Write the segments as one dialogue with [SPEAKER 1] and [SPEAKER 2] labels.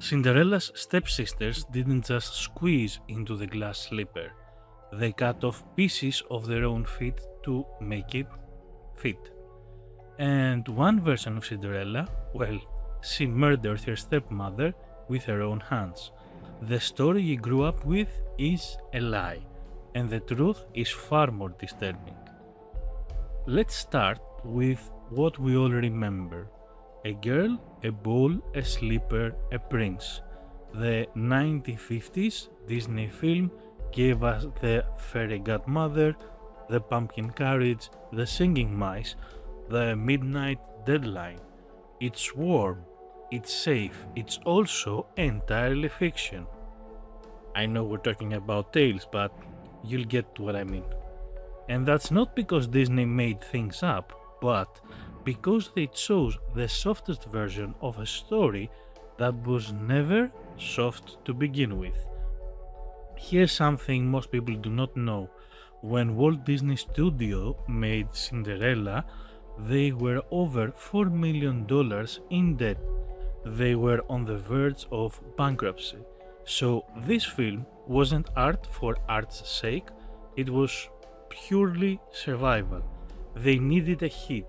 [SPEAKER 1] Cinderella's stepsisters didn't just squeeze into the glass slipper, they cut off pieces of their own feet to make it fit. And one version of Cinderella, well, she murdered her stepmother with her own hands. The story you grew up with is a lie, and the truth is far more disturbing. Let's start with what we all remember. A girl, a ball, a slipper, a prince. The 1950s Disney film gave us the fairy godmother, the pumpkin carriage, the singing mice, the midnight deadline. It's warm, it's safe, it's also entirely fiction. I know we're talking about tales, but you'll get what I mean. And that's not because Disney made things up, but because they chose the softest version of a story that was never soft to begin with. Here's something most people do not know. When Walt Disney Studio made Cinderella, they were over $4 million in debt. They were on the verge of bankruptcy. So this film wasn't art for art's sake, it was purely survival. They needed a hit.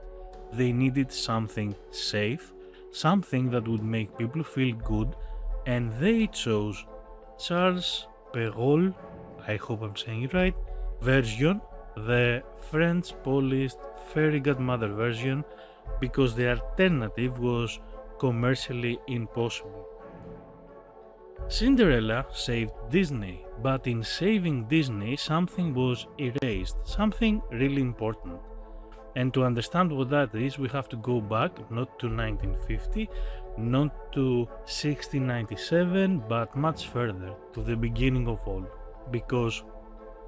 [SPEAKER 1] They needed something safe, something that would make people feel good, and they chose Charles Perrault, I hope I'm saying it right, version, the French polished fairy godmother version, because the alternative was commercially impossible. Cinderella saved Disney, but in saving Disney, something was erased, something really important. And to understand what that is, we have to go back not to 1950, not to 1697, but much further, to the beginning of all. Because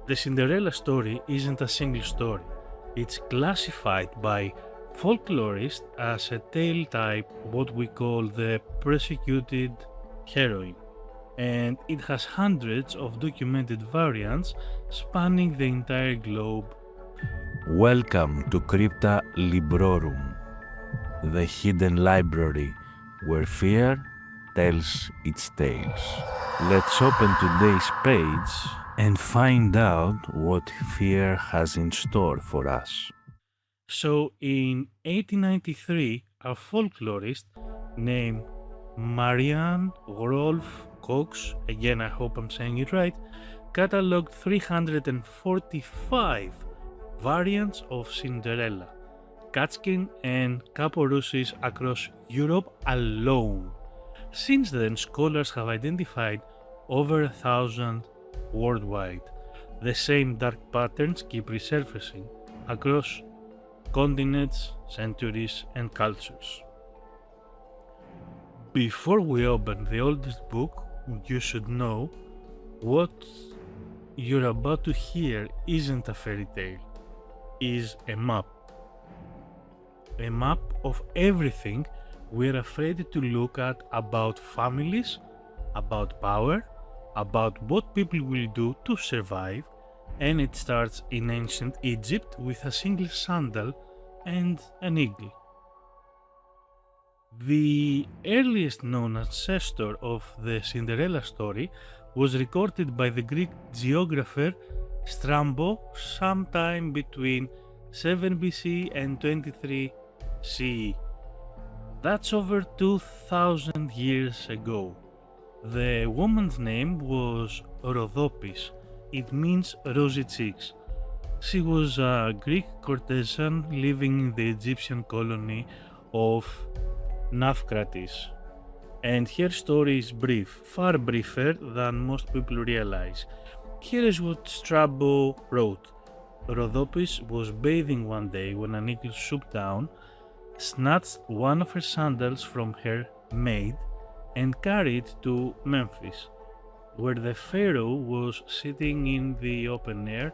[SPEAKER 1] the Cinderella story isn't a single story. It's classified by folklorists as a tale type, what we call the persecuted heroine. And it has hundreds of documented variants spanning the entire globe.
[SPEAKER 2] Welcome to Crypta Librorum, the hidden library where fear tells its tales. Let's open today's page and find out what fear has in store for us.
[SPEAKER 1] So in 1893, a folklorist named Marianne Rolf Cox, again I hope I'm saying it right, catalogued 345 variants of Cinderella, Catskin and Caporusis across Europe alone. Since then, scholars have identified over 1,000 worldwide. The same dark patterns keep resurfacing across continents, centuries, and cultures. Before we open the oldest book, you should know what you're about to hear isn't a fairy tale, is a map. A map of everything we're afraid to look at about families, about power, about what people will do to survive, and it starts in ancient Egypt with a single sandal and an eagle. The earliest known ancestor of the Cinderella story was recorded by the Greek geographer Strabo sometime between 7 BC and 23 CE. That's over 2,000 years ago. The woman's name was Rhodopis. It means rosy cheeks. She was a Greek courtesan living in the Egyptian colony of Nafkratis. And her story is brief, far briefer than most people realize. Here is what Strabo wrote. Rhodopis was bathing one day when an eagle swooped down, snatched one of her sandals from her maid, and carried to Memphis, where the pharaoh was sitting in the open air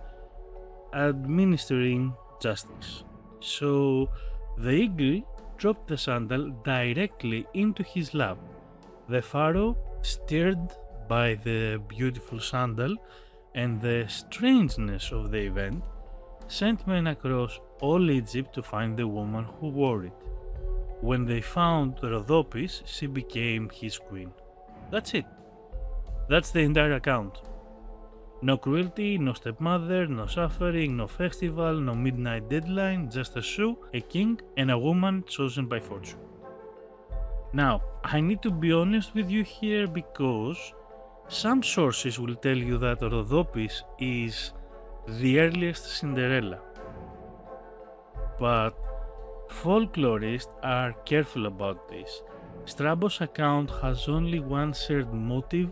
[SPEAKER 1] administering justice. So the eagle dropped the sandal directly into his lap. The pharaoh, stirred by the beautiful sandal and the strangeness of the event, sent men across all Egypt to find the woman who wore it. When they found Rhodopis, she became his queen. That's it. That's the entire account. No cruelty, no stepmother, no suffering, no festival, no midnight deadline, just a shoe, a king, and a woman chosen by fortune. Now, I need to be honest with you here because some sources will tell you that Rhodopis is the earliest Cinderella, but folklorists are careful about this. Strabo's account has only one shared motive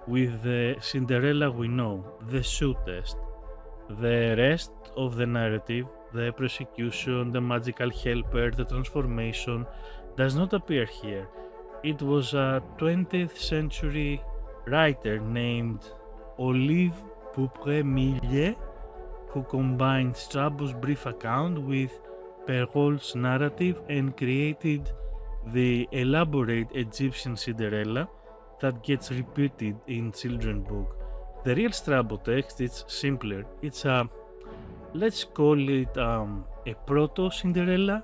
[SPEAKER 1] with the Cinderella we know, the shoe test. The rest of the narrative, the persecution, the magical helper, the transformation, does not appear here. It was a 20th century writer named Olive Poupré-Millet who combined Strabo's brief account with Perrault's narrative and created the elaborate Egyptian Cinderella that gets repeated in children's book. The real Strabo text is simpler. It's a, let's call it a proto-Cinderella.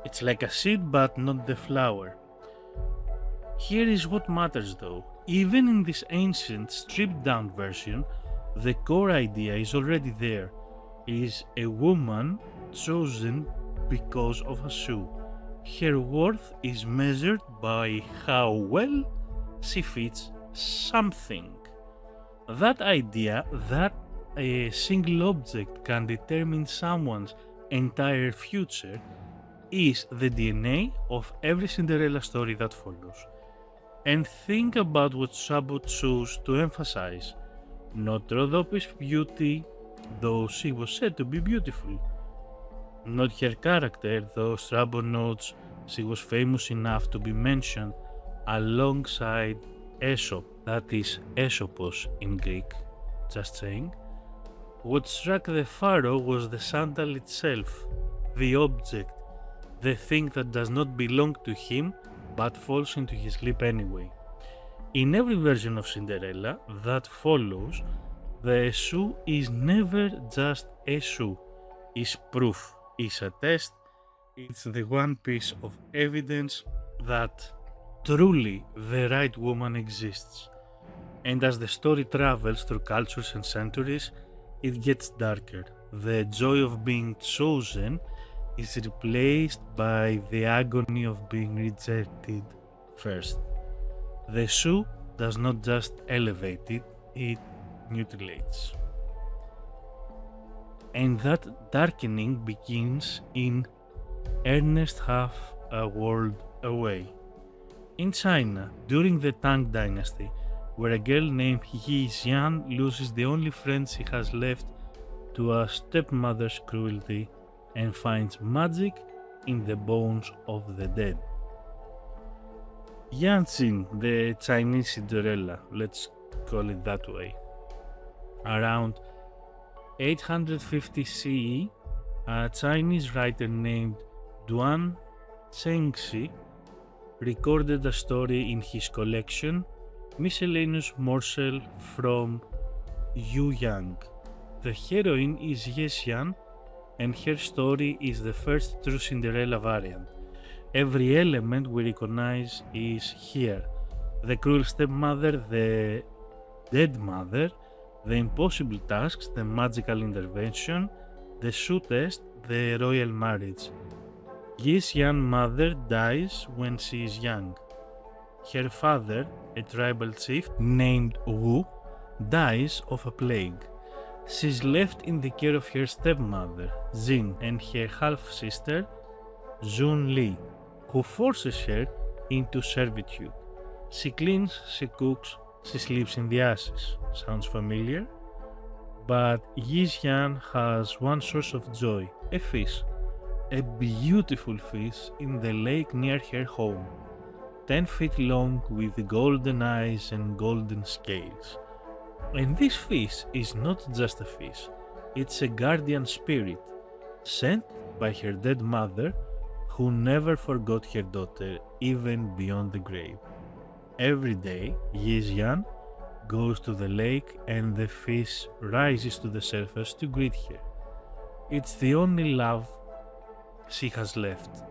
[SPEAKER 1] It's like a seed but not the flower. Here is what matters though. Even in this ancient stripped down version, the core idea is already there. It is a woman chosen because of a shoe. Her worth is measured by how well she fits something. That idea that a single object can determine someone's entire future is the DNA of every Cinderella story that follows. And think about what Strabo chose to emphasize. Not Rhodopis' beauty, though she was said to be beautiful. Not her character, though Strabo notes she was famous enough to be mentioned alongside Aesop, that is Aesopos in Greek, just saying. What struck the pharaoh was the sandal itself, the object, the thing that does not belong to him but falls into his lap anyway. In every version of Cinderella that follows, the shoe is never just a shoe, is proof, is a test, it's the one piece of evidence that truly the right woman exists. And as the story travels through cultures and centuries, it gets darker. The joy of being chosen is replaced by the agony of being rejected first. The shoe does not just elevate it, it mutilates. And that darkening begins in Ernest half a world away. In China, during the Tang Dynasty, where a girl named Ye Xian loses the only friend she has left to a stepmother's cruelty and finds magic in the bones of the dead. Yanqin, the Chinese Cinderella, let's call it that way. Around 850 CE, a Chinese writer named Duan Zhengxi recorded a story in his collection Miscellaneous Morsel from Yu Yang. The heroine is Ye Xian, and her story is the first true Cinderella variant. Every element we recognize is here. The cruel stepmother, the dead mother, the impossible tasks, the magical intervention, the shoe test, the royal marriage. Ye Xian's mother dies when she is young. Her father, a tribal chief named Wu, dies of a plague. She is left in the care of her stepmother, Jin, and her half-sister, Jun Li, who forces her into servitude. She cleans, she cooks, she sleeps in the ashes. Sounds familiar? But Ye Xian has one source of joy, a fish. A beautiful fish in the lake near her home, 10 feet long with golden eyes and golden scales. And this fish is not just a fish, it's a guardian spirit, sent by her dead mother, who never forgot her daughter even beyond the grave. Every day, Ye Xian goes to the lake and the fish rises to the surface to greet her. It's the only love she has left,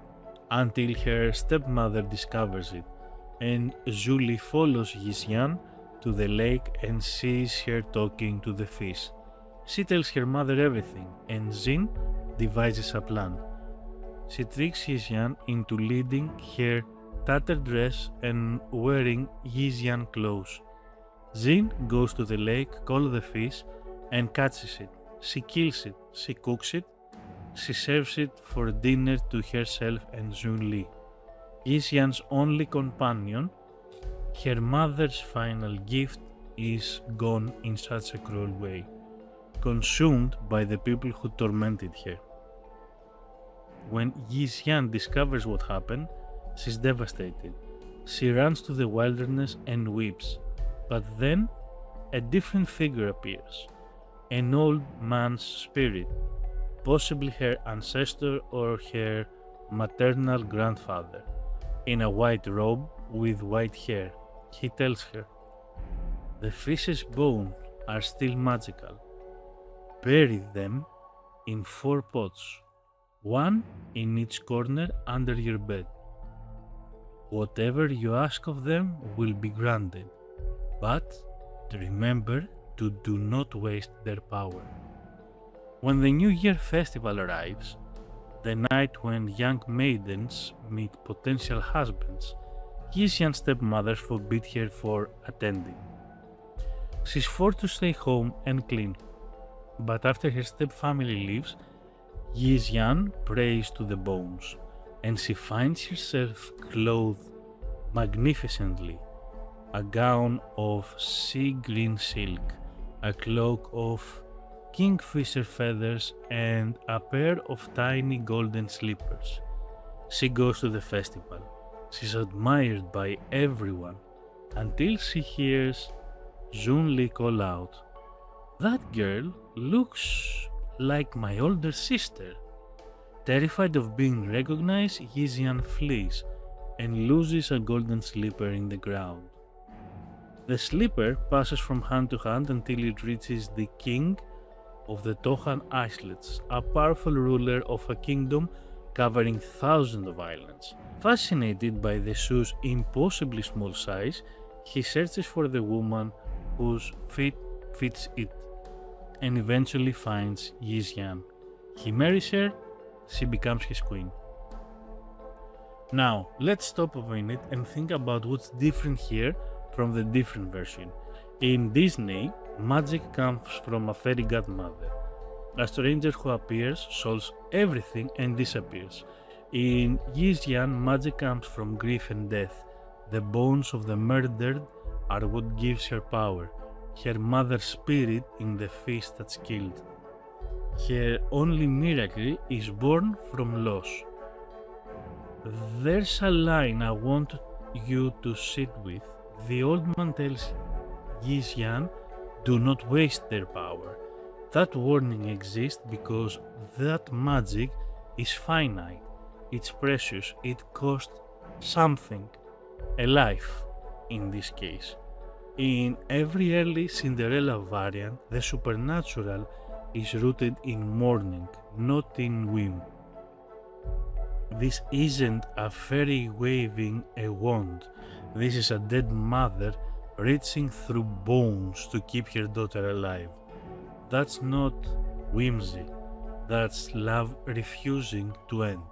[SPEAKER 1] until her stepmother discovers it and Julie follows Ye Xian to the lake and sees her talking to the fish. She tells her mother everything, and Xin devises a plan. She tricks Ye Xian into leading her tattered dress and wearing Ye Xian clothes. Xin goes to the lake, calls the fish, and catches it. She kills it, she cooks it, she serves it for dinner to herself and Zhun Li, Ye Xian's only companion. Her mother's final gift is gone in such a cruel way, consumed by the people who tormented her. When Ye Xian discovers what happened, she's devastated. She runs to the wilderness and weeps, but then a different figure appears, an old man's spirit, possibly her ancestor or her maternal grandfather, in a white robe with white hair. He tells her, "The fish's bones are still magical. Bury them in 4 pots, one in each corner under your bed. Whatever you ask of them will be granted, but remember to do not waste their power." When the New Year festival arrives, the night when young maidens meet potential husbands, Ye Xian's stepmother forbid her for attending. She's forced to stay home and clean, but after her stepfamily leaves, Ye Xian prays to the bones, and she finds herself clothed magnificently, a gown of sea green silk, a cloak of kingfisher feathers, and a pair of tiny golden slippers. She goes to the festival. She's admired by everyone until she hears Zhun Li call out, "That girl looks like my older sister." Terrified of being recognized, Ye Xian flees and loses a golden slipper in the ground. The slipper passes from hand to hand until it reaches the king of the Tohan Islets, a powerful ruler of a kingdom covering thousands of islands. Fascinated by the shoe's impossibly small size, he searches for the woman whose feet fits it and eventually finds Ye Xian. He marries her, she becomes his queen. Now, let's stop a minute and think about what's different here from the different version. In Disney, magic comes from a fairy godmother. A stranger who appears, solves everything and disappears. In Ye Xian, magic comes from grief and death. The bones of the murdered are what gives her power. Her mother's spirit in the fish that's killed. Her only miracle is born from loss. There's a line I want you to sit with. The old man tells Ye Xian, "Do not waste their power." That warning exists because that magic is finite, it's precious, it costs something, a life in this case. In every early Cinderella variant, the supernatural is rooted in mourning, not in whim. This isn't a fairy waving a wand, this is a dead mother reaching through bones to keep her daughter alive. That's not whimsy, that's love refusing to end.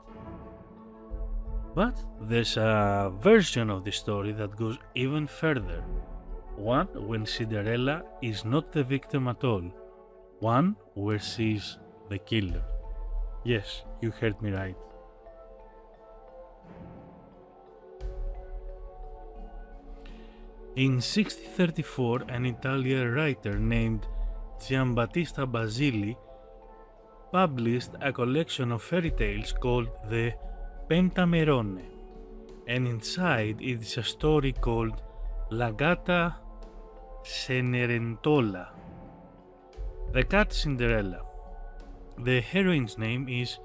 [SPEAKER 1] But there's a version of the story that goes even further. One when Cinderella is not the victim at all. One where she's the killer. Yes, you heard me right. In 1634, an Italian writer named Giambattista Basile published a collection of fairy tales called the Pentamerone, and inside it is a story called La Gatta Cenerentola, the cat Cinderella. The heroine's name is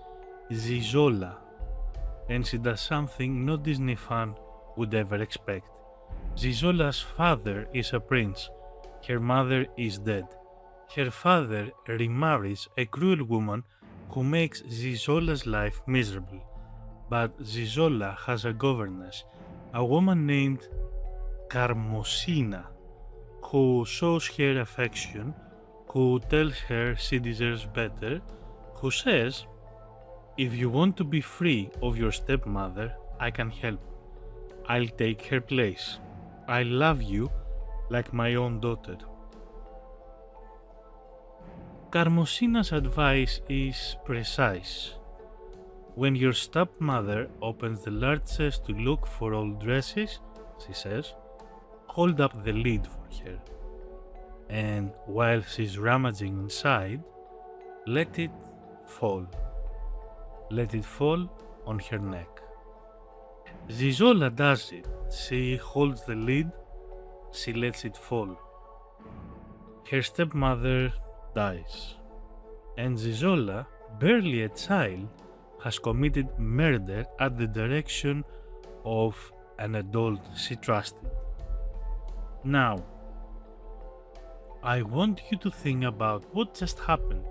[SPEAKER 1] Zizola, and she does something no Disney fan would ever expect. Zizola's father is a prince, her mother is dead. Her father remarries a cruel woman who makes Zizola's life miserable, but Zizola has a governess, a woman named Carmosina, who shows her affection, who tells her she deserves better, who says, "If you want to be free of your stepmother, I can help. I'll take her place. I love you like my own daughter." Carmosina's advice is precise. When your stepmother opens the large chest to look for old dresses, she says, hold up the lid for her. And while she's rummaging inside, let it fall. Let it fall on her neck. Zizola does it. She holds the lid, she lets it fall. Her stepmother dies. And Zizola, barely a child, has committed murder at the direction of an adult she trusted. Now, I want you to think about what just happened.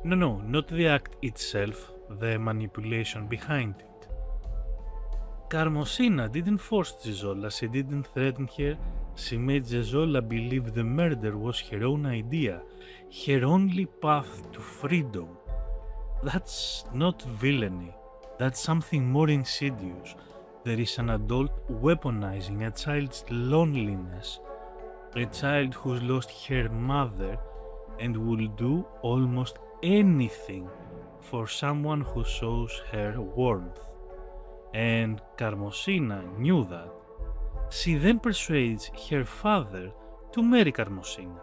[SPEAKER 1] No, not the act itself, the manipulation behind it. Carmosina didn't force Zizola, she didn't threaten her, she made Zizola believe the murder was her own idea, her only path to freedom. That's not villainy, that's something more insidious. There is an adult weaponizing a child's loneliness, a child who's lost her mother and will do almost anything for someone who shows her warmth. And Carmosina knew that. She then persuades her father to marry Carmosina,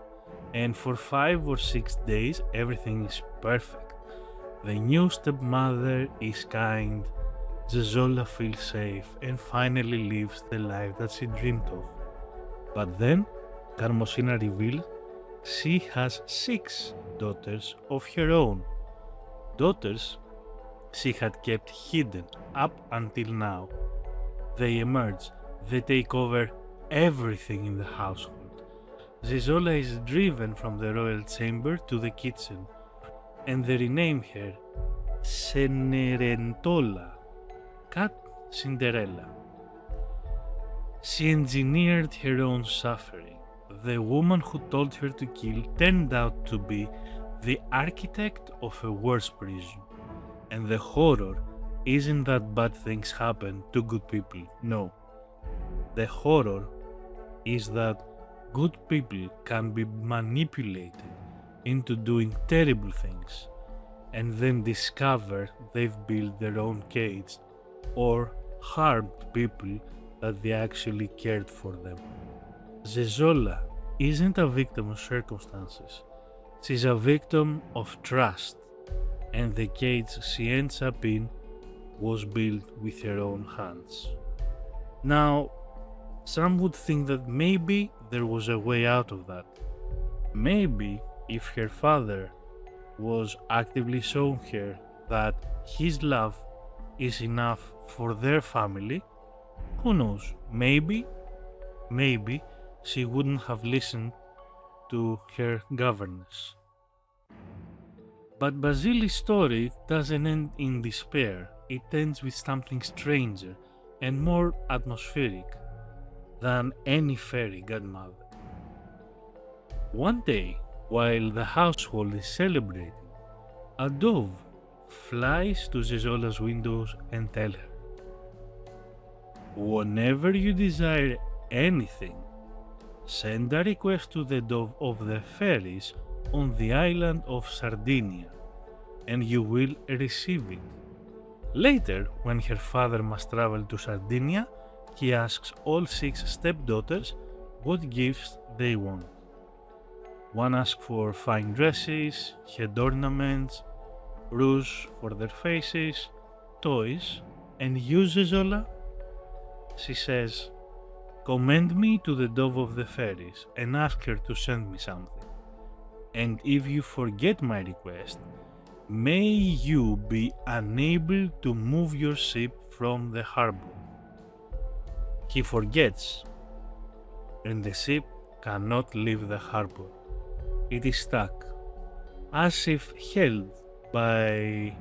[SPEAKER 1] and for 5 or 6 days everything is perfect. The new stepmother is kind, Zizola feels safe and finally lives the life that she dreamed of. But then, Carmosina reveals she has 6 daughters of her own. Daughters she had kept hidden up until now. They emerge, they take over everything in the household. Zizola is driven from the royal chamber to the kitchen, and they rename her Cenerentola, cat Cinderella. She engineered her own suffering. The woman who told her to kill turned out to be the architect of a worse prison. And the horror isn't that bad things happen to good people, no. The horror is that good people can be manipulated into doing terrible things and then discover they've built their own cage or harmed people that they actually cared for them. Zizola isn't a victim of circumstances. She's a victim of trust, and the cage she ends up in was built with her own hands. Now, some would think that maybe there was a way out of that. Maybe if her father was actively showing her that his love is enough for their family, who knows, maybe she wouldn't have listened to her governess. But Basile's story doesn't end in despair, it ends with something stranger and more atmospheric than any fairy godmother. One day, while the household is celebrating, a dove flies to Zizola's windows and tells her, "Whenever you desire anything, send a request to the dove of the fairies on the island of Sardinia, and you will receive it." Later, when her father must travel to Sardinia, he asks all 6 stepdaughters what gifts they want. One asks for fine dresses, head ornaments, rouge for their faces, toys, and you, Zizola? She says, "Commend me to the dove of the fairies and ask her to send me something. And if you forget my request, may you be unable to move your ship from the harbor." He forgets, and the ship cannot leave the harbor. It is stuck, as if held by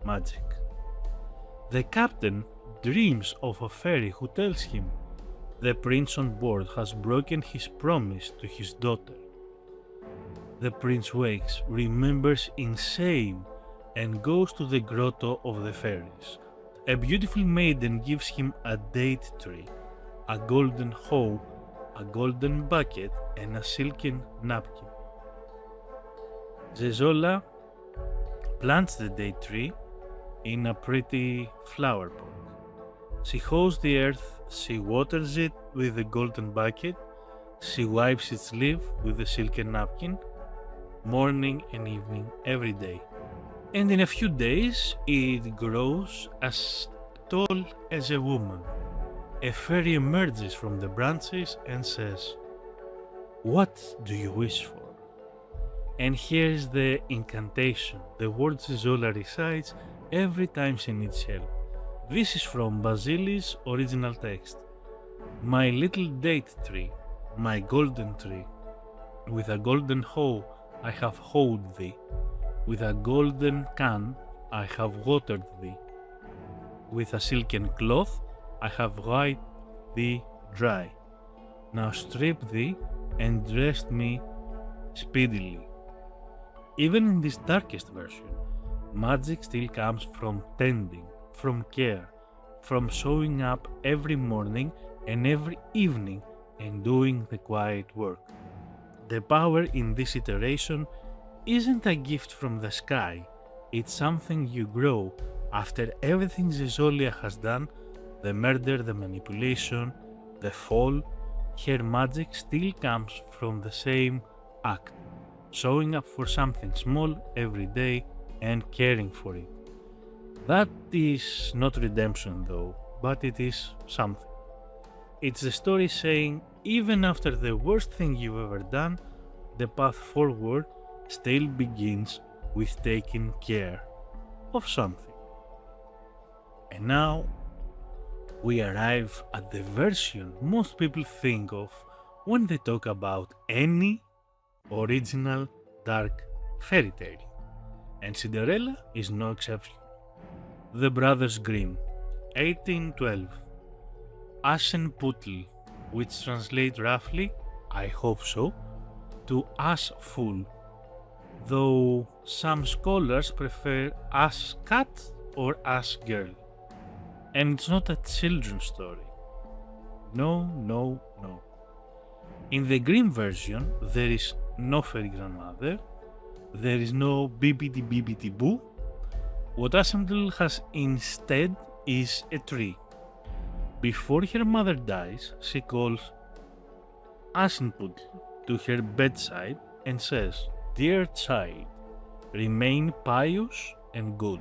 [SPEAKER 1] magic. The captain dreams of a fairy who tells him the prince on board has broken his promise to his daughter. The prince wakes, remembers in shame, and goes to the grotto of the fairies. A beautiful maiden gives him a date tree, a golden hoe, a golden bucket, and a silken napkin. Zezolla plants the date tree in a pretty flower pot. She hoes the earth, she waters it with the golden bucket, she wipes its leaf with the silken napkin, morning and evening every day. And in a few days it grows as tall as a woman. A fairy emerges from the branches and says, "What do you wish for?" And here's the incantation, the word Zezolla recites every time she needs help. This is from Basile's original text. "My little date tree, my golden tree, with a golden hoe I have hoed thee, with a golden can I have watered thee, with a silken cloth I have wiped thee dry. Now strip thee and dress me speedily." Even in this darkest version, magic still comes from tending, from care, from showing up every morning and every evening and doing the quiet work. The power in this iteration isn't a gift from the sky, it's something you grow after everything Zezolla has done, the murder, the manipulation, the fall. Her magic still comes from the same act, showing up for something small every day and caring for it. That is not redemption though, but it is something. It's the story saying, even after the worst thing you've ever done, the path forward still begins with taking care of something. And now we arrive at the version most people think of when they talk about any original dark fairy tale. And Cinderella is no exception. The Brothers Grimm, 1812. Aschenputtel, which translates roughly, I hope so, to ass fool, though some scholars prefer ass cat or ass girl. And it's not a children's story. No, no, no. In the Grimm version, there is no fairy grandmother, there is no bibbidi bibbidi boo. What Aschenputtel has instead is a tree. Before her mother dies, she calls Aschenputtel to her bedside and says, "Dear child, remain pious and good,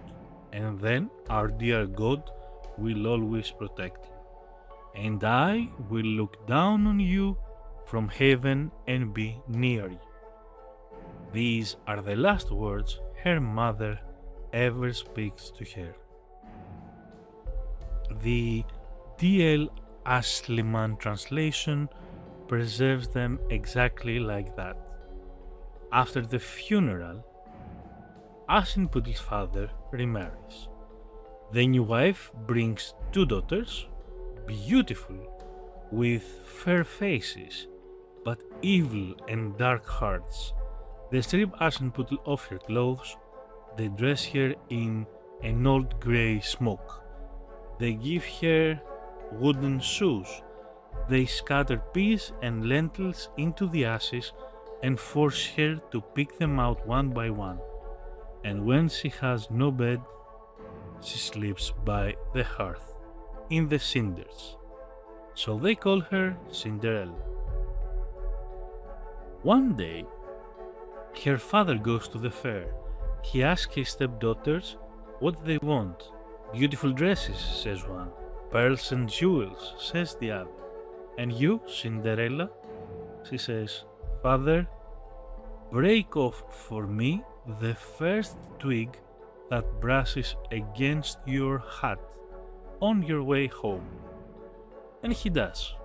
[SPEAKER 1] and then our dear God will always protect you, and I will look down on you from heaven and be near you." These are the last words her mother ever speaks to her. The D.L. Asliman translation preserves them exactly like that. After the funeral, Aschenputtel's father remarries. The new wife brings two daughters, beautiful, with fair faces, but evil and dark hearts. They strip Aschenputtel of her clothes, they dress her in an old grey smock. They give her wooden shoes. They scatter peas and lentils into the ashes and force her to pick them out one by one. And when she has no bed, she sleeps by the hearth, in the cinders. So they call her Cinderella. One day, her father goes to the fair. He asks his stepdaughters what they want. "Beautiful dresses," says one. "Pearls and jewels," says the other. "And you, Cinderella?" She says, "Father, break off for me the first twig that brushes against your hat on your way home." And he does.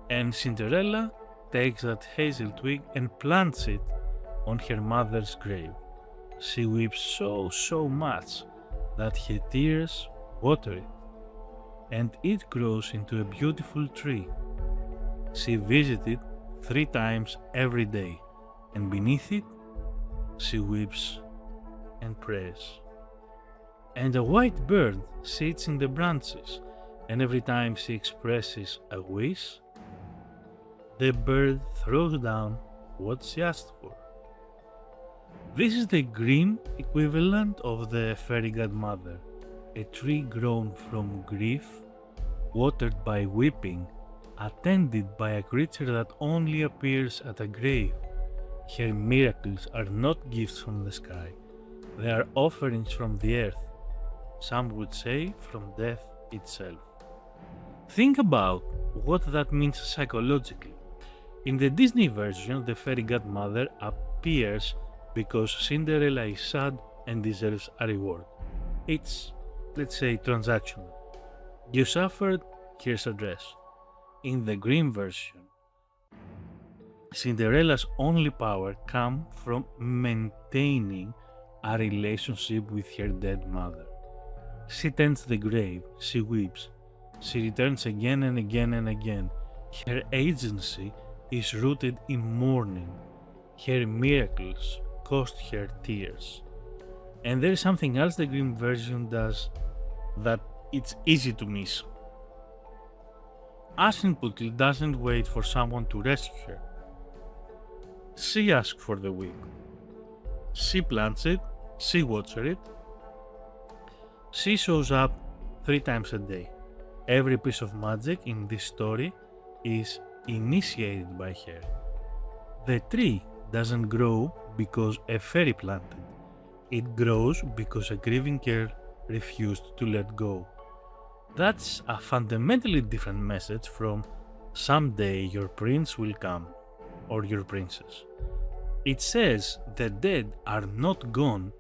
[SPEAKER 1] And Cinderella takes that hazel twig and plants it on her mother's grave. She weeps so much that her tears water it. and it grows into a beautiful tree. She visits it 3 times every day, and beneath it, she weeps and prays. And a white bird sits in the branches, and every time she expresses a wish, the bird throws down what she asked for. This is the Grimm equivalent of the fairy godmother, a tree grown from grief, watered by weeping, attended by a creature that only appears at a grave. Her miracles are not gifts from the sky, they are offerings from the earth, some would say from death itself. Think about what that means psychologically. In the Disney version, the fairy godmother appears because Cinderella is sad and deserves a reward. It's, let's say, transactional. You suffered, here's a dress. In the Grimm version, Cinderella's only power comes from maintaining a relationship with her dead mother. She tends the grave, she weeps, she returns again and again and again. Her agency is rooted in mourning. Her miracles cost her tears. And there is something else the Grimm version does that it's easy to miss. Aschenputtel doesn't wait for someone to rescue her. She asks for the wig. She plants it, she waters it. She shows up 3 times a day. Every piece of magic in this story is initiated by her. The tree doesn't grow because a fairy planted. It grows because a grieving girl refused to let go. That's a fundamentally different message from someday your prince will come or your princess. It says the dead are not gone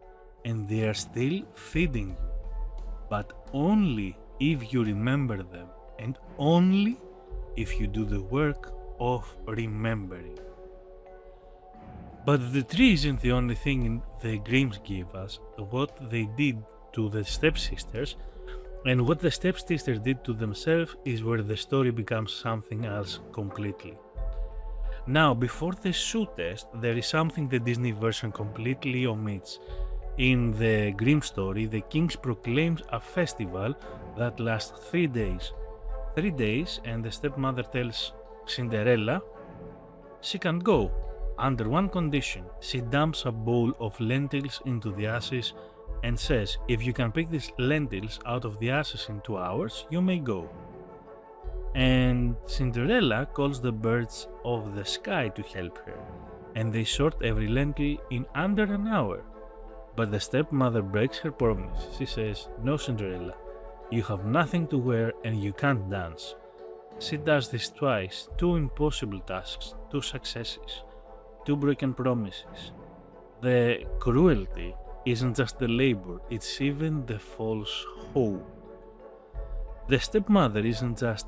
[SPEAKER 1] and they are still feeding you, but only if you remember them and only if you do the work of remembering. But the tree isn't the only thing the Grimms give us. What they did to the stepsisters and what the stepsisters did to themselves is where the story becomes something else completely. Now, before the shoe test, there is something the Disney version completely omits. In the Grimm story, the king proclaims a festival that lasts 3 days. 3 days, and the stepmother tells Cinderella she can go, under one condition. She dumps a bowl of lentils into the ashes and says, if you can pick these lentils out of the ashes in 2 hours, you may go. And Cinderella calls the birds of the sky to help her, and they sort every lentil in under an hour. But the stepmother breaks her promise. She says, no, Cinderella, you have nothing to wear and you can't dance. She does this twice, 2 impossible tasks, 2 successes, 2 broken promises. The cruelty isn't just the labor, it's even the false hope. The stepmother isn't just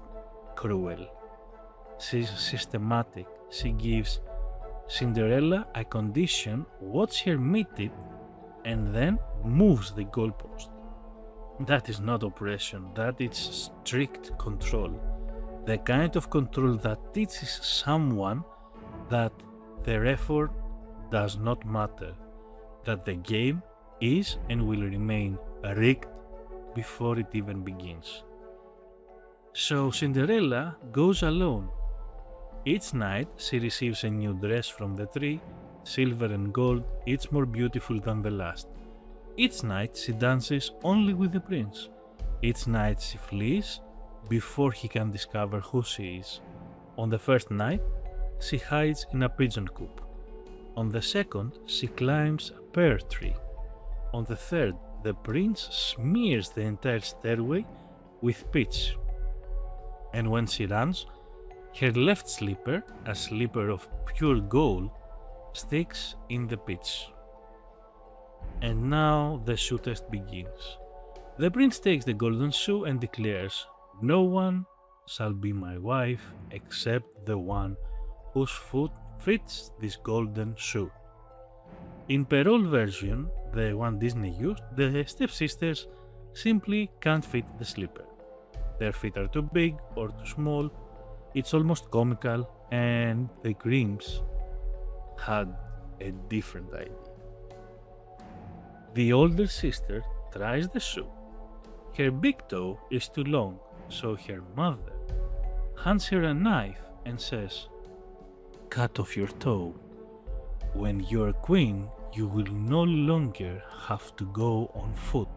[SPEAKER 1] cruel, she's systematic. She gives Cinderella a condition, what's her meet-it, and then moves the goalpost. That is not oppression, that is strict control. The kind of control that teaches someone that their effort does not matter, that the game is and will remain rigged before it even begins. So Cinderella goes alone. Each night she receives a new dress from the tree, silver and gold, each more beautiful than the last. Each night she dances only with the prince. Each night she flees before he can discover who she is. On the first night, she hides in a pigeon coop. On the second, she climbs a pear tree. On the third, the prince smears the entire stairway with pitch. And when she runs, her left slipper, a slipper of pure gold, sticks in the pitch. And now the shoe test begins. The prince takes the golden shoe and declares, no one shall be my wife except the one whose foot fits this golden shoe. In Perrault version, the one Disney used, the stepsisters simply can't fit the slipper. Their feet are too big or too small. It's almost comical, and the Grimms had a different idea. The older sister tries the shoe. Her big toe is too long, so her mother hands her a knife and says, "Cut off your toe. When you're queen, you will no longer have to go on foot."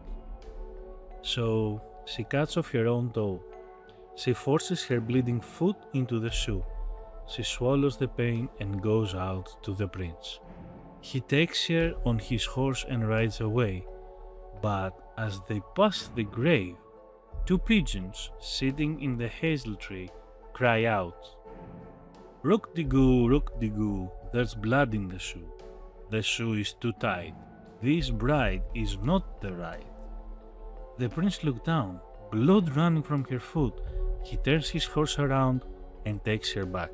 [SPEAKER 1] So she cuts off her own toe. She forces her bleeding foot into the shoe. She swallows the pain and goes out to the prince. He takes her on his horse and rides away, but as they pass the grave, two pigeons sitting in the hazel tree cry out, rook-de-goo, there's blood in the shoe. The shoe is too tight. This bride is not the right." The prince looked down, blood running from her foot. He turns his horse around and takes her back.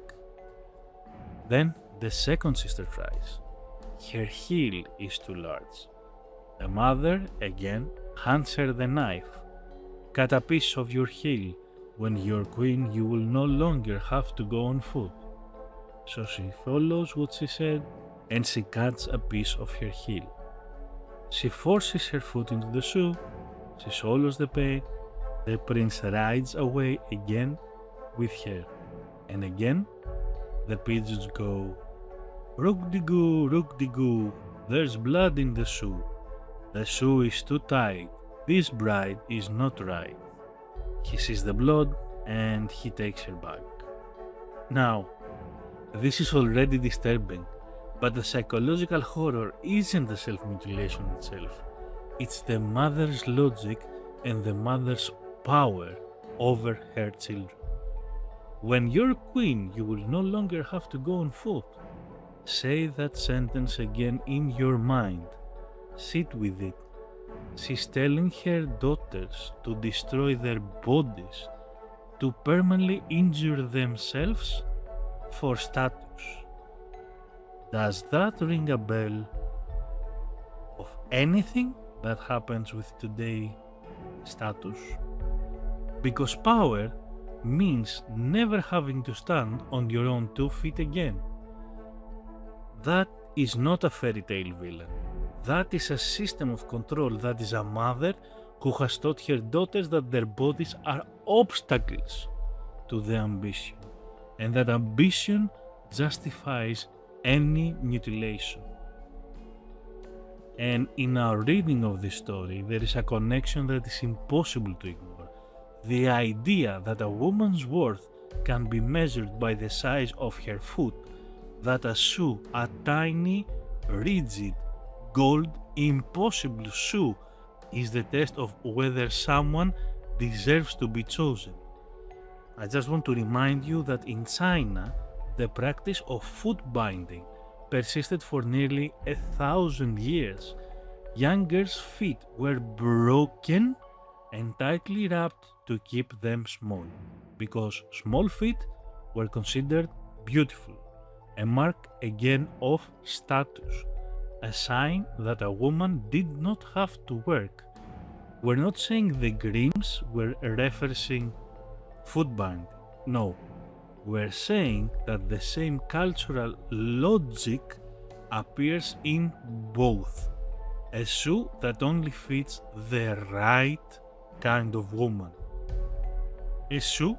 [SPEAKER 1] Then the second sister tries. Her heel is too large. The mother, again, hands her the knife. "Cut a piece of your heel. When you're queen, you will no longer have to go on foot." So she follows what she said, and she cuts a piece of her heel. She forces her foot into the shoe. She swallows the pain. The prince rides away again with her, and again the pigeons go, rook-de-goo, there's blood in the shoe. The shoe is too tight. This bride is not right. He sees the blood and he takes her back. Now, this is already disturbing, but the psychological horror isn't the self-mutilation itself. It's the mother's logic and the mother's power over her children. When you're queen, you will no longer have to go on foot. Say that sentence again in your mind. Sit with it. She's telling her daughters to destroy their bodies, to permanently injure themselves for status. Does that ring a bell of anything that happens with today's status? Because power means never having to stand on your own 2 feet again. That is not a fairy tale villain. That is a system of control. That is a mother who has taught her daughters that their bodies are obstacles to the ambition, and that ambition justifies any mutilation. And in our reading of this story, there is a connection that is impossible to ignore. The idea that a woman's worth can be measured by the size of her foot, that a shoe, a tiny, rigid, gold, impossible shoe, is the test of whether someone deserves to be chosen. I just want to remind you that in China, the practice of foot binding persisted for nearly 1,000 years. Young girls' feet were broken and tightly wrapped to keep them small, because small feet were considered beautiful, a mark again of status, a sign that a woman did not have to work. We're not saying the Grimms were referencing foot binding, no. We're saying that the same cultural logic appears in both. A shoe that only fits the right kind of woman. A shoe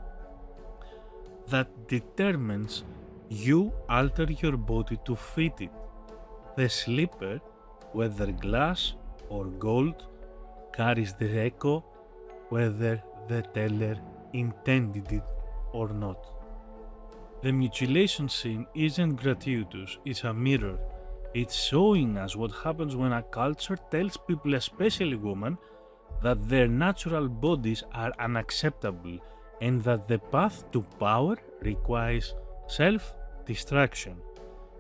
[SPEAKER 1] that determines you alter your body to fit it. The slipper, whether glass or gold, carries the echo whether the teller intended it or not. The mutilation scene isn't gratuitous, it's a mirror. It's showing us what happens when a culture tells people, especially women, that their natural bodies are unacceptable and that the path to power requires self-destruction.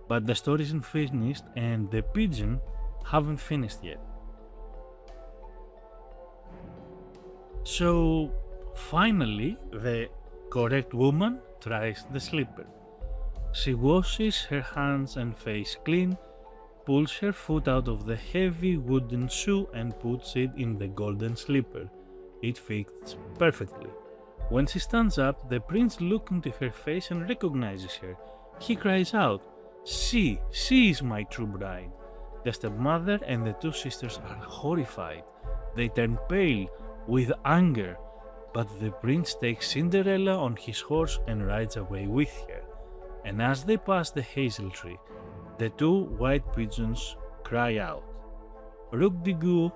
[SPEAKER 1] But the story isn't finished and the pigeon haven't finished yet. So finally, the correct woman tries the slipper. She washes her hands and face clean, pulls her foot out of the heavy wooden shoe and puts it in the golden slipper. It fits perfectly. When she stands up, the prince looks into her face and recognizes her. He cries out, she is my true bride. The stepmother and the two sisters are horrified. They turn pale with anger, but the prince takes Cinderella on his horse and rides away with her. And as they pass the hazel tree, the two white pigeons cry out, Rug-de-goo,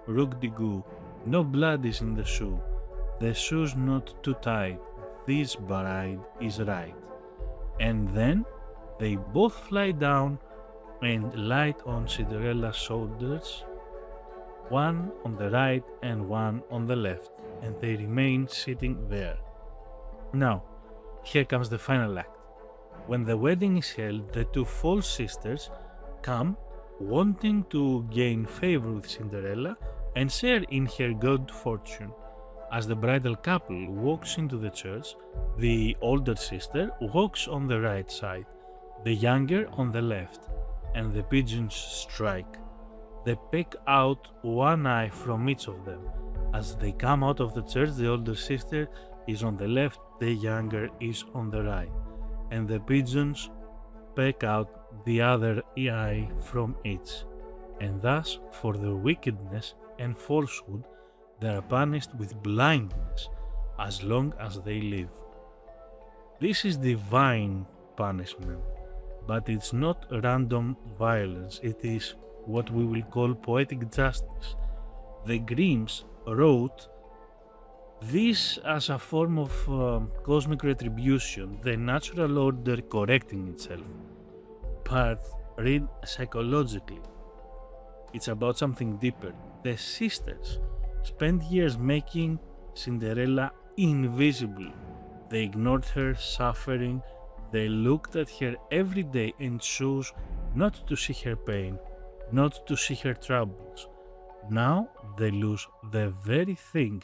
[SPEAKER 1] no blood is in the shoe. The shoe's not too tight, this bride is right. And then they both fly down and light on Cinderella's shoulders, one on the right and one on the left, and they remain sitting there. Now, here comes the final act. When the wedding is held, the two false sisters come wanting to gain favor with Cinderella and share in her good fortune. As the bridal couple walks into the church, the older sister walks on the right side, the younger on the left, and the pigeons strike. They pick out one eye from each of them. As they come out of the church, the older sister is on the left, the younger is on the right, and the pigeons peck out the other eye from each. And thus, for their wickedness and falsehood, they are punished with blindness as long as they live. This is divine punishment, but it's not random violence, it is what we will call poetic justice. The Grimms wrote this as a form of cosmic retribution, the natural order correcting itself. But read psychologically, it's about something deeper. The sisters spent years making Cinderella invisible. They ignored her suffering, they looked at her every day and chose not to see her pain, not to see her troubles. Now they lose the very thing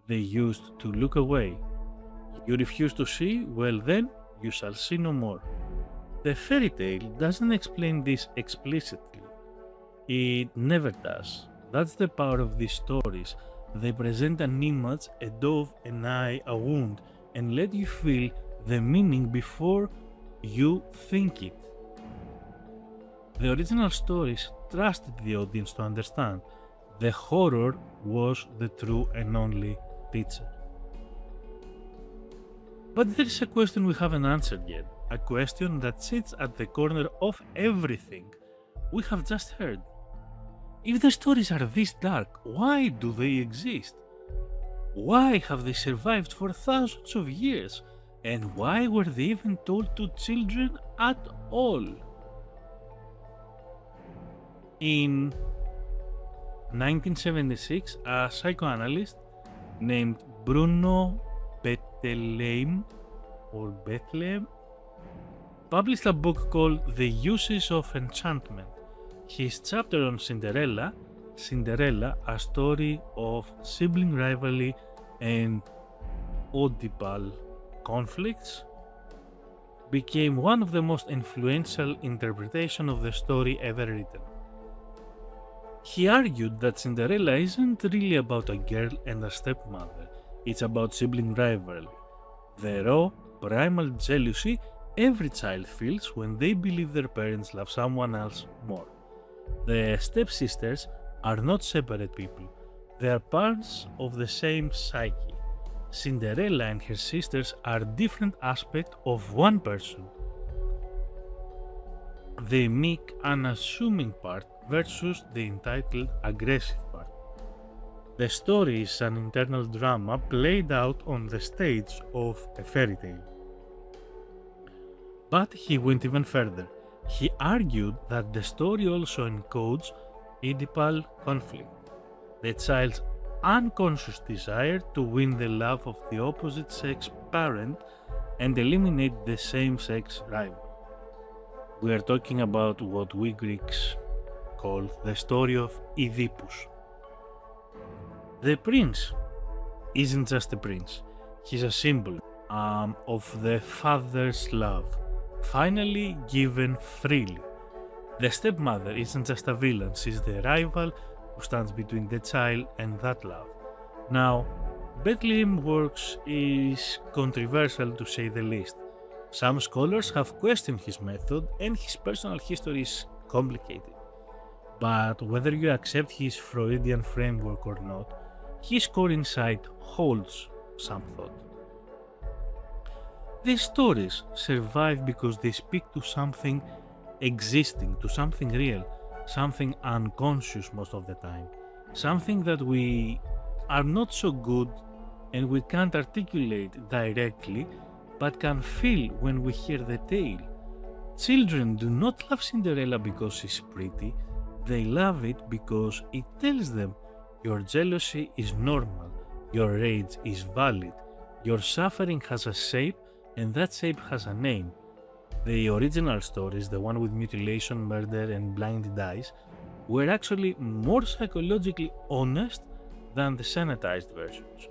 [SPEAKER 1] they used to look away. You refuse to see, well then, you shall see no more. The fairy tale doesn't explain this explicitly. It never does. That's the power of these stories. They present an image, a dove, an eye, a wound, and let you feel the meaning before you think it. The original stories trusted the audience to understand. The horror was the true and only teacher. But there is a question we haven't answered yet, a question that sits at the corner of everything we have just heard. If the stories are this dark, why do they exist? Why have they survived for thousands of years? And why were they even told to children at all? In 1976, a psychoanalyst named Bruno Bettelheim published a book called The Uses of Enchantment. His chapter on Cinderella, a story of sibling rivalry and Oedipal conflicts, became one of the most influential interpretations of the story ever written. He argued that Cinderella isn't really about a girl and a stepmother, it's about sibling rivalry, the raw, primal jealousy every child feels when they believe their parents love someone else more. The stepsisters are not separate people, they are parts of the same psyche. Cinderella and her sisters are different aspects of one person. The meek, unassuming part versus the entitled, aggressive part. The story is an internal drama played out on the stage of a fairy tale. But he went even further. He argued that the story also encodes Oedipal conflict, the child's unconscious desire to win the love of the opposite sex parent and eliminate the same-sex rival. We are talking about what we Greeks call the story of Oedipus. The prince isn't just a prince, he's a symbol of the father's love, finally given freely. The stepmother isn't just a villain, she's the rival who stands between the child and that love. Now, Bettelheim's works is controversial to say the least. Some scholars have questioned his method and his personal history is complicated. But whether you accept his Freudian framework or not, his core insight holds some thought. These stories survive because they speak to something existing, to something real, something unconscious most of the time, something that we are not so good and we can't articulate directly but can feel when we hear the tale. Children do not love Cinderella because she's pretty, they love it because it tells them your jealousy is normal, your rage is valid, your suffering has a shape and that shape has a name. The original stories, the one with mutilation, murder and blinded eyes, were actually more psychologically honest than the sanitized versions.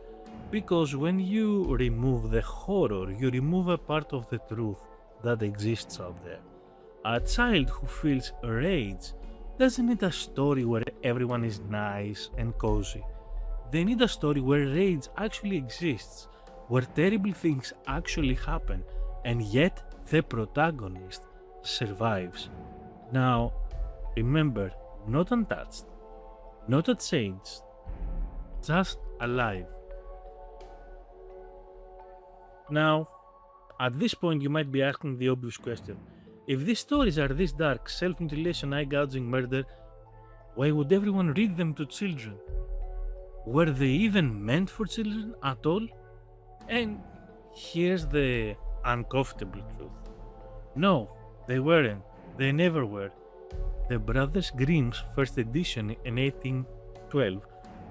[SPEAKER 1] Because when you remove the horror, you remove a part of the truth that exists out there. A child who feels rage doesn't need a story where everyone is nice and cozy. They need a story where rage actually exists, where terrible things actually happen, and yet the protagonist survives. Now, remember, not untouched, not changed, just alive. Now, at this point you might be asking the obvious question. If these stories are this dark, self-mutilation, eye-gouging, murder, why would everyone read them to children? Were they even meant for children at all? And here's the uncomfortable truth. No, they weren't. They never were. The Brothers Grimm's first edition in 1812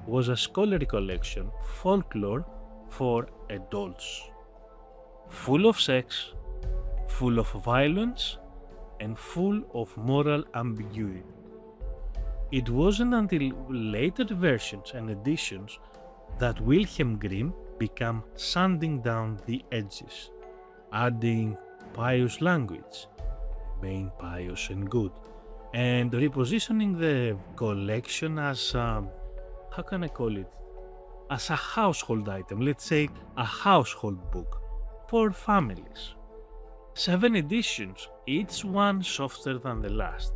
[SPEAKER 1] was a scholarly collection, folklore for adults. Full of sex, full of violence, and full of moral ambiguity. It wasn't until later versions and editions that Wilhelm Grimm began sanding down the edges, adding pious language, being pious and good, and repositioning the collection as, how can I call it, as a household item, let's say a household book for families. 7 editions, each one softer than the last,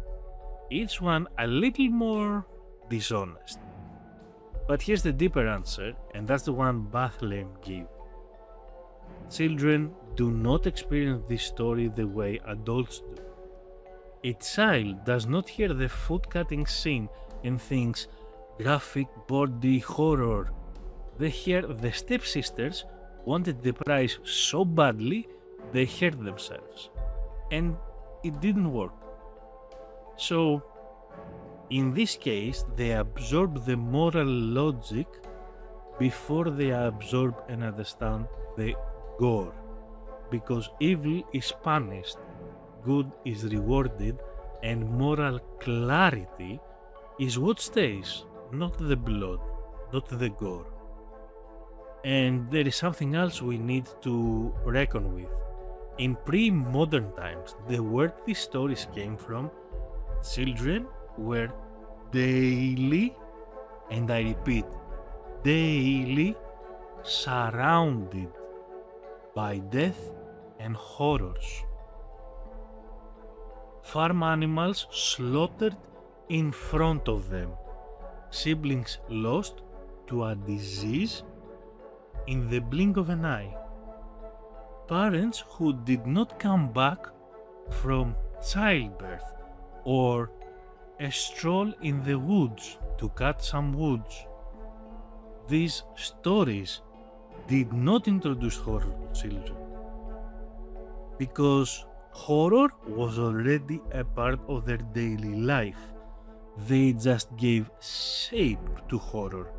[SPEAKER 1] each one a little more dishonest. But here's the deeper answer, and that's the one Bettelheim gave. Children do not experience this story the way adults do. A child does not hear the foot-cutting scene and thinks, graphic body horror. They hear the stepsisters wanted the prize so badly they hurt themselves. And it didn't work. So, in this case, they absorb the moral logic before they absorb and understand the gore. Because evil is punished, good is rewarded, and moral clarity is what stays, not the blood, not the gore. And there is something else we need to reckon with. In pre-modern times, the word these stories came from, children were daily, and I repeat, daily surrounded by death and horrors. Farm animals slaughtered in front of them, siblings lost to a disease in the blink of an eye, parents who did not come back from childbirth or a stroll in the woods to cut some woods. These stories did not introduce horror to children because horror was already a part of their daily life. They just gave shape to horror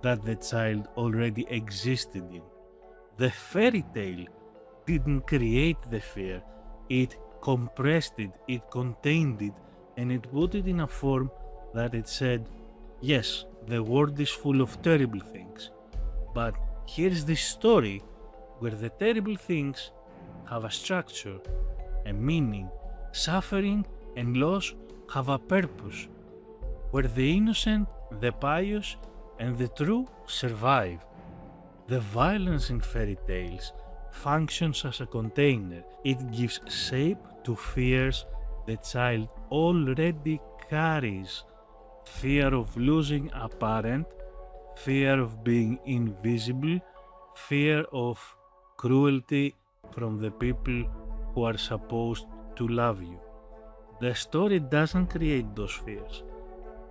[SPEAKER 1] that the child already existed in. The fairy tale didn't create the fear, it compressed it, it contained it, and it put it in a form that it said, yes, the world is full of terrible things, but here's this story where the terrible things have a structure, a meaning, suffering and loss have a purpose, where the innocent, the pious, and the true survive. The violence in fairy tales functions as a container. It gives shape to fears the child already carries. Fear of losing a parent, fear of being invisible, fear of cruelty from the people who are supposed to love you. The story doesn't create those fears.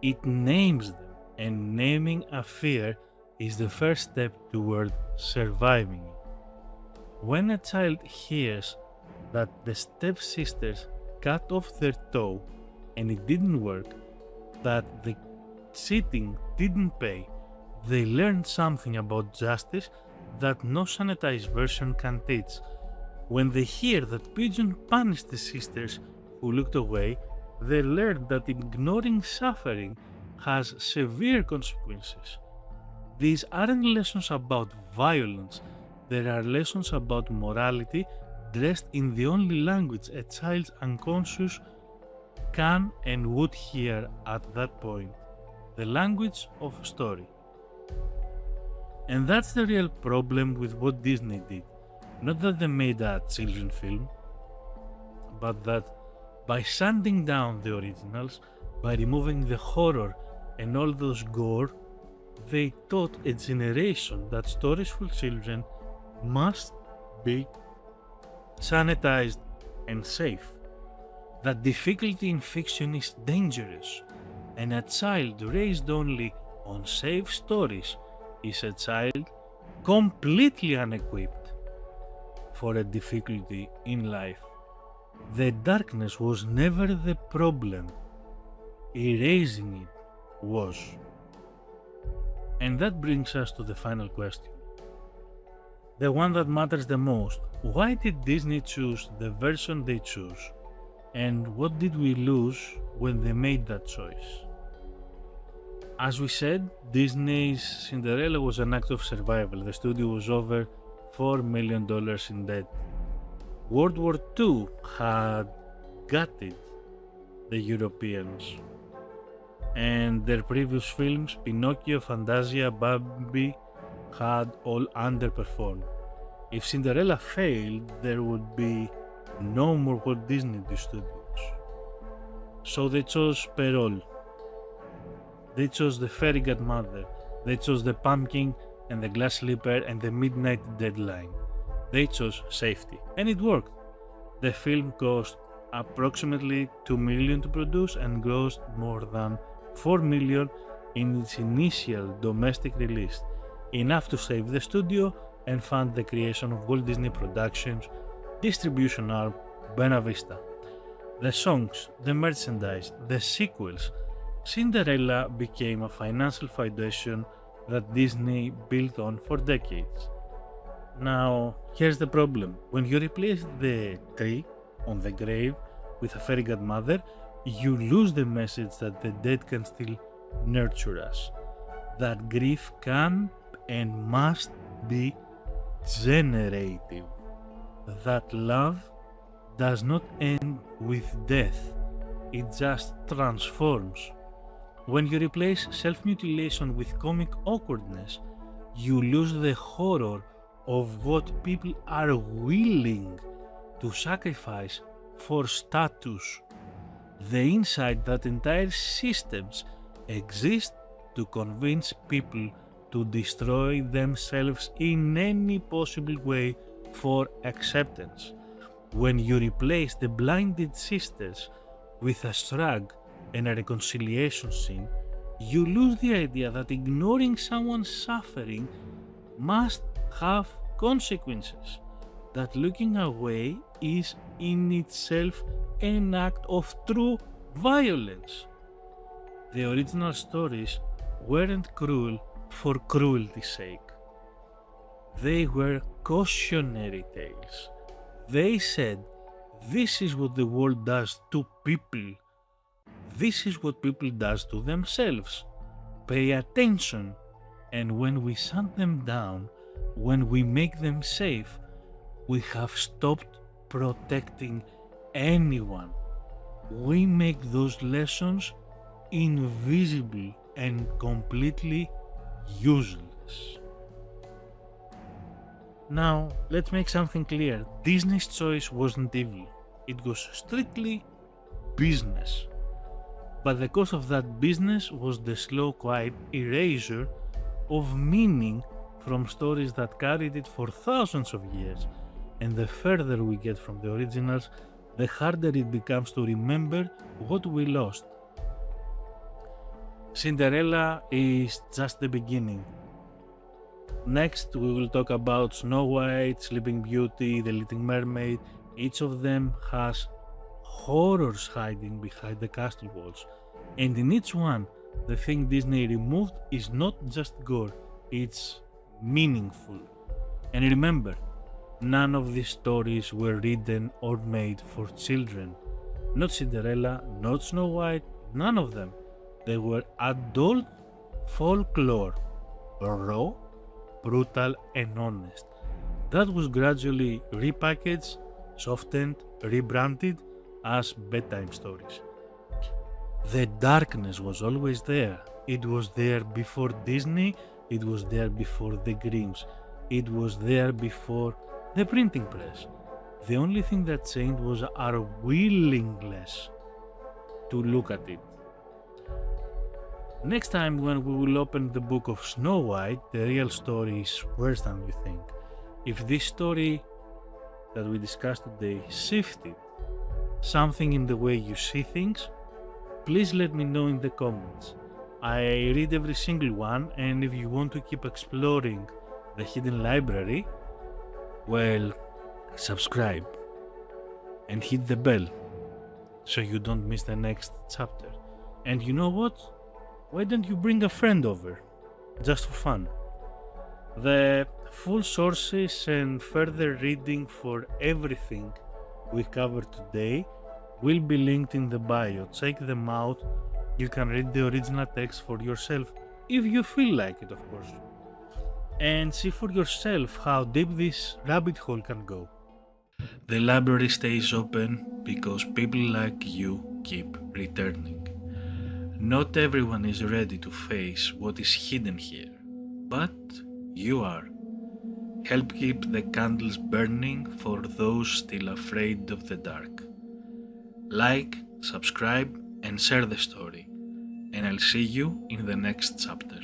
[SPEAKER 1] It names them, and naming a fear is the first step toward surviving it. When a child hears that the stepsisters cut off their toe and it didn't work, that the cheating didn't pay, they learn something about justice that no sanitized version can teach. When they hear that Pigeon punished the sisters who looked away, they learn that ignoring suffering has severe consequences. These aren't lessons about violence, there are lessons about morality dressed in the only language a child's unconscious can and would hear at that point, the language of story. And that's the real problem with what Disney did. Not that they made a children's film, but that by sanding down the originals, by removing the horror and all those gore, they taught a generation that stories for children must be sanitized and safe. That difficulty in fiction is dangerous, and a child raised only on safe stories is a child completely unequipped for a difficulty in life. The darkness was never the problem, erasing it was. And that brings us to the final question. The one that matters the most. Why did Disney choose the version they chose? And what did we lose when they made that choice? As we said, Disney's Cinderella was an act of survival. The studio was over $4 million in debt. World War II had gutted the Europeans, and their previous films, Pinocchio, Fantasia, Bambi, had all underperformed. If Cinderella failed, there would be no more Walt Disney Studios. So they chose Perrault. They chose the fairy godmother. They chose the pumpkin and the glass slipper and the midnight deadline. They chose safety. And it worked. The film cost approximately $2 million to produce and grossed more than $4 million in its initial domestic release, enough to save the studio and fund the creation of Walt Disney Productions' distribution arm, Buena Vista. The songs, the merchandise, the sequels, Cinderella became a financial foundation that Disney built on for decades. Now, here's the problem. When you replace the tree on the grave with a fairy godmother, you lose the message that the dead can still nurture us, that grief can and must be generative, that love does not end with death, it just transforms. When you replace self-mutilation with comic awkwardness, you lose the horror of what people are willing to sacrifice for status, the insight that entire systems exist to convince people to destroy themselves in any possible way for acceptance. When you replace the blinded sisters with a shrug and a reconciliation scene, you lose the idea that ignoring someone's suffering must have consequences, that looking away is in itself an act of true violence. The original stories weren't cruel for cruelty's sake. They were cautionary tales. They said, this is what the world does to people. This is what people does to themselves. Pay attention. And when we sand them down, when we make them safe, we have stopped protecting anyone. We make those lessons invisible and completely useless. Now, let's make something clear. Disney's choice wasn't evil. It was strictly business. But the cost of that business was the slow, quiet erasure of meaning from stories that carried it for thousands of years. And the further we get from the originals, the harder it becomes to remember what we lost. Cinderella is just the beginning. Next, we will talk about Snow White, Sleeping Beauty, The Little Mermaid. Each of them has horrors hiding behind the castle walls. And in each one, the thing Disney removed is not just gore, it's meaningful. And remember, none of these stories were written or made for children. Not Cinderella, not Snow White, none of them. They were adult folklore, raw, brutal and honest. That was gradually repackaged, softened, rebranded as bedtime stories. The darkness was always there. It was there before Disney, it was there before the Grimms, it was there before the printing press. The only thing that changed was our willingness to look at it. Next time when we will open the book of Snow White, the real story is worse than you think. If this story that we discussed today shifted something in the way you see things, please let me know in the comments. I read every single one, and if you want to keep exploring the hidden library, well, subscribe and hit the bell so you don't miss the next chapter. And you know what? Why don't you bring a friend over, just for fun? The full sources and further reading for everything we covered today will be linked in the bio. Check them out. You can read the original text for yourself, if you feel like it, of course. And see for yourself how deep this rabbit hole can go. The library stays open because people like you keep returning. Not everyone is ready to face what is hidden here, but you are. Help keep the candles burning for those still afraid of the dark. Like, subscribe, and share the story, and I'll see you in the next chapter.